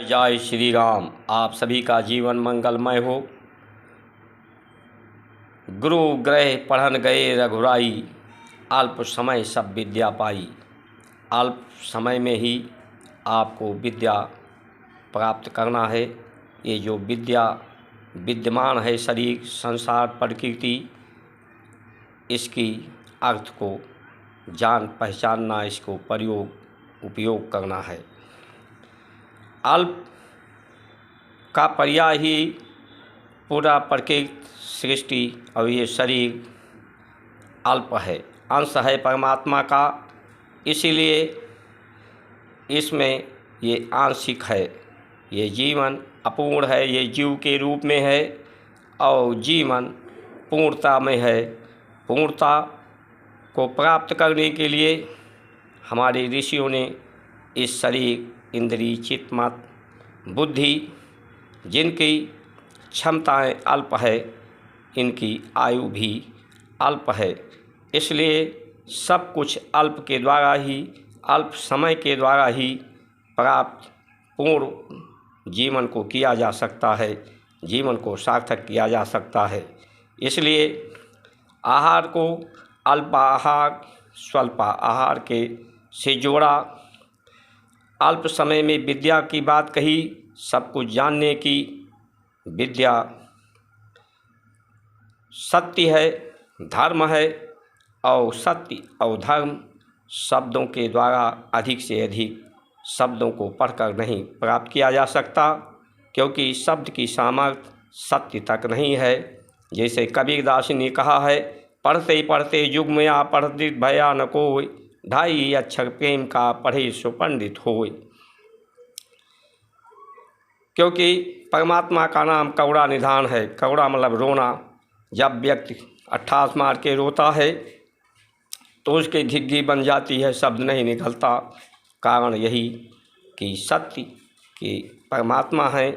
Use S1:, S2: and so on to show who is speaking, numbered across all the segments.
S1: जय श्री राम। आप सभी का जीवन मंगलमय हो। गुरु ग्रह पढ़न गए रघुराई, अल्प समय सब विद्या पाई। अल्प समय में ही आपको विद्या प्राप्त करना है। ये जो विद्या विद्यमान है, शरीर, संसार, प्रकृति, इसकी अर्थ को जान पहचानना, इसको उपयोग करना है। अल्प का पर्याय ही पूरा प्रकृति, सृष्टि और ये शरीर अल्प है, अंश है परमात्मा का। इसीलिए इसमें ये आंशिक है। ये जीवन अपूर्ण है, ये जीव के रूप में है और जीवन पूर्णता में है। पूर्णता को प्राप्त करने के लिए हमारे ऋषियों ने इस शरीर, इंद्रिय, चित्त, मत, बुद्धि, जिनकी क्षमताएं अल्प है, इनकी आयु भी अल्प है। इसलिए सब कुछ अल्प के द्वारा ही, अल्प समय के द्वारा ही प्राप्त पूर्ण जीवन को किया जा सकता है, जीवन को सार्थक किया जा सकता है। इसलिए आहार को अल्पाहार, स्वल्पाहार के से जोड़ा। अल्प समय में विद्या की बात कही। सब कुछ जानने की विद्या सत्य है, धर्म है, और सत्य और धर्म शब्दों के द्वारा अधिक से अधिक शब्दों को पढ़कर नहीं प्राप्त किया जा सकता, क्योंकि शब्द की सामर्थ्य सत्य तक नहीं है। जैसे कबीरदास ने कहा है, पढ़ते पढ़ते युग में आ पंडित भया न कोई, 2.5 अक्षर प्रेम का पढ़े सो पंडित होय। क्योंकि परमात्मा का नाम कौड़ा निधान है। कौड़ा मतलब रोना। जब व्यक्ति 28 मार के रोता है तो उसकी घिघी बन जाती है, शब्द नहीं निकलता। कारण यही कि सत्य कि परमात्मा है,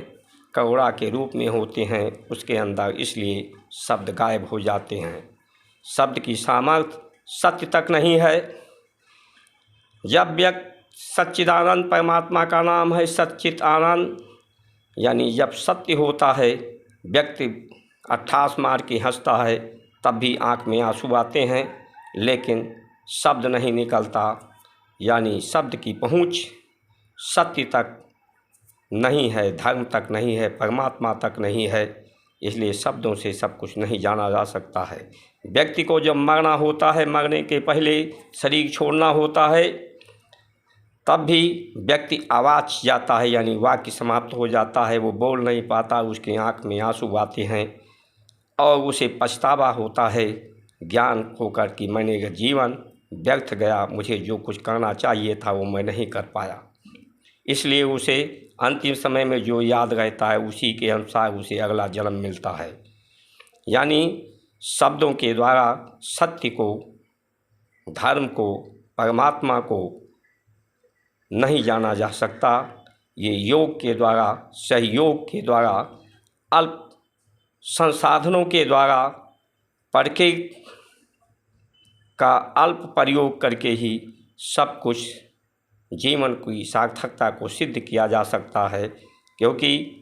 S1: कौड़ा के रूप में होते हैं उसके अंदर, इसलिए शब्द गायब हो जाते हैं। शब्द की सामर्थ्य सत्य तक नहीं है। जब व्यक्ति सच्चिदानंद परमात्मा का नाम है, सच्चित आनंद, यानी जब सत्य होता है, व्यक्ति 28 मार के हंसता है तब भी आँख में आंसू आते हैं, लेकिन शब्द नहीं निकलता। यानी शब्द की पहुँच सत्य तक नहीं है, धर्म तक नहीं है, परमात्मा तक नहीं है। इसलिए शब्दों से सब कुछ नहीं जाना जा सकता है। व्यक्ति को जब मरना होता है, मरने के पहले शरीर छोड़ना होता है, तब भी व्यक्ति आवाज़ जाता है, यानी वाक्य समाप्त हो जाता है। वो बोल नहीं पाता, उसकी आँख में आंसू आते हैं और उसे पछतावा होता है ज्ञान होकर कि मैंने जीवन व्यर्थ गया, मुझे जो कुछ करना चाहिए था वो मैं नहीं कर पाया। इसलिए उसे अंतिम समय में जो याद रहता है उसी के अनुसार उसे अगला जन्म मिलता है। यानी शब्दों के द्वारा सत्य को, धर्म को, परमात्मा को नहीं जाना जा सकता। ये योग के द्वारा, सहयोग के द्वारा, अल्प संसाधनों के द्वारा, प्रकृति का अल्प प्रयोग करके ही सब कुछ जीवन की सार्थकता को सिद्ध किया जा सकता है। क्योंकि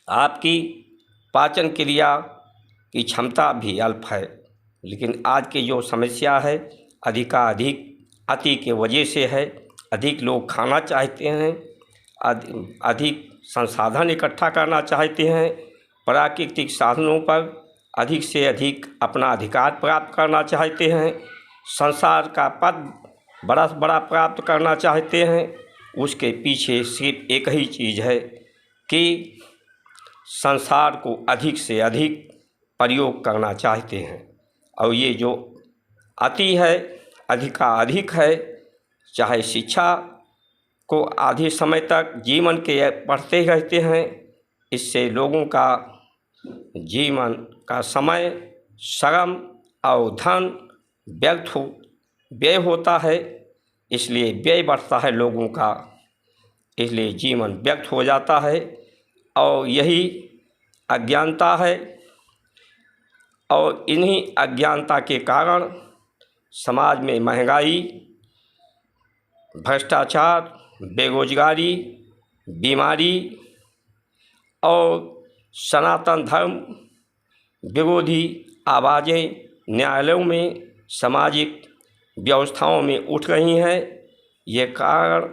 S1: आपकी पाचन क्रिया की क्षमता भी अल्प है। लेकिन आज की जो समस्या है, अधिकाधिक अति के वजह से है। अधिक लोग खाना चाहते हैं, अधिक संसाधन इकट्ठा करना चाहते हैं, प्राकृतिक साधनों पर अधिक से अधिक अपना अधिकार प्राप्त करना चाहते हैं, संसार का पद बड़ा बड़ा प्राप्त करना चाहते हैं। उसके पीछे सिर्फ एक ही चीज़ है कि संसार को अधिक से अधिक प्रयोग करना चाहते हैं। और ये जो अति है, अधिक है। चाहे शिक्षा को आधे समय तक जीवन के पढ़ते रहते हैं, इससे लोगों का जीवन का समय, श्रम और धन व्यय होता है। इसलिए व्यय बढ़ता है लोगों का, इसलिए जीवन व्यर्थ हो जाता है। और यही अज्ञानता है। और इन्हीं अज्ञानता के कारण समाज में महंगाई, भ्रष्टाचार, बेरोजगारी, बीमारी और सनातन धर्म विरोधी आवाज़ें न्यायालयों में, सामाजिक व्यवस्थाओं में उठ रही हैं। ये कारण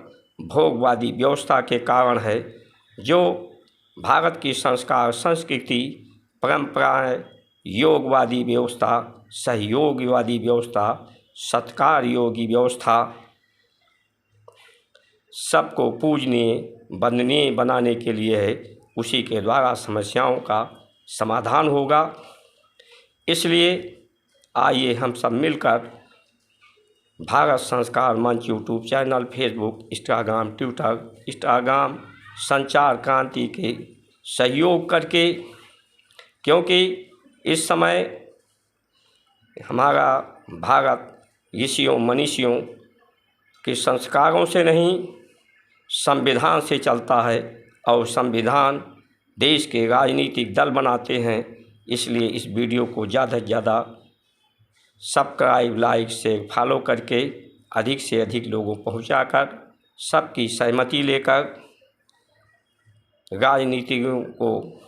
S1: भोगवादी व्यवस्था के कारण है, जो भारत की संस्कार, संस्कृति, परंपराएं, योगवादी व्यवस्था, सहयोगवादी व्यवस्था, सत्कार योगी व्यवस्था सबको पूजनीय, वंदनीय बनाने के लिए है। उसी के द्वारा समस्याओं का समाधान होगा। इसलिए आइए हम सब मिलकर भारत संस्कार मंच यूट्यूब चैनल, फेसबुक, इंस्टाग्राम संचार क्रांति के सहयोग करके, क्योंकि इस समय हमारा भारत ऋषियों मनीषियों के संस्कारों से नहीं, संविधान से चलता है, और संविधान देश के राजनीतिक दल बनाते हैं। इसलिए इस वीडियो को ज़्यादा से ज़्यादा सब्सक्राइब, लाइक, शेयर, फॉलो करके अधिक से अधिक लोगों पहुंचाकर सबकी सहमति लेकर राजनीतिज्ञों को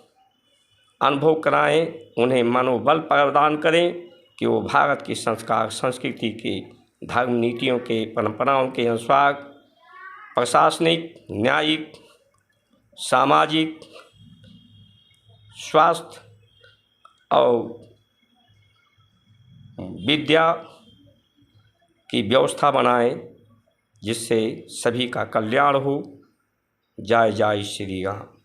S1: अनुभव कराएं, उन्हें मनोबल प्रदान करें कि वो भारत की संस्कार, संस्कृति के, धर्म, नीतियों के, परंपराओं के अनुसार प्रशासनिक, न्यायिक, सामाजिक, स्वास्थ्य और विद्या की व्यवस्था बनाएं, जिससे सभी का कल्याण हो। जय जय श्री राम।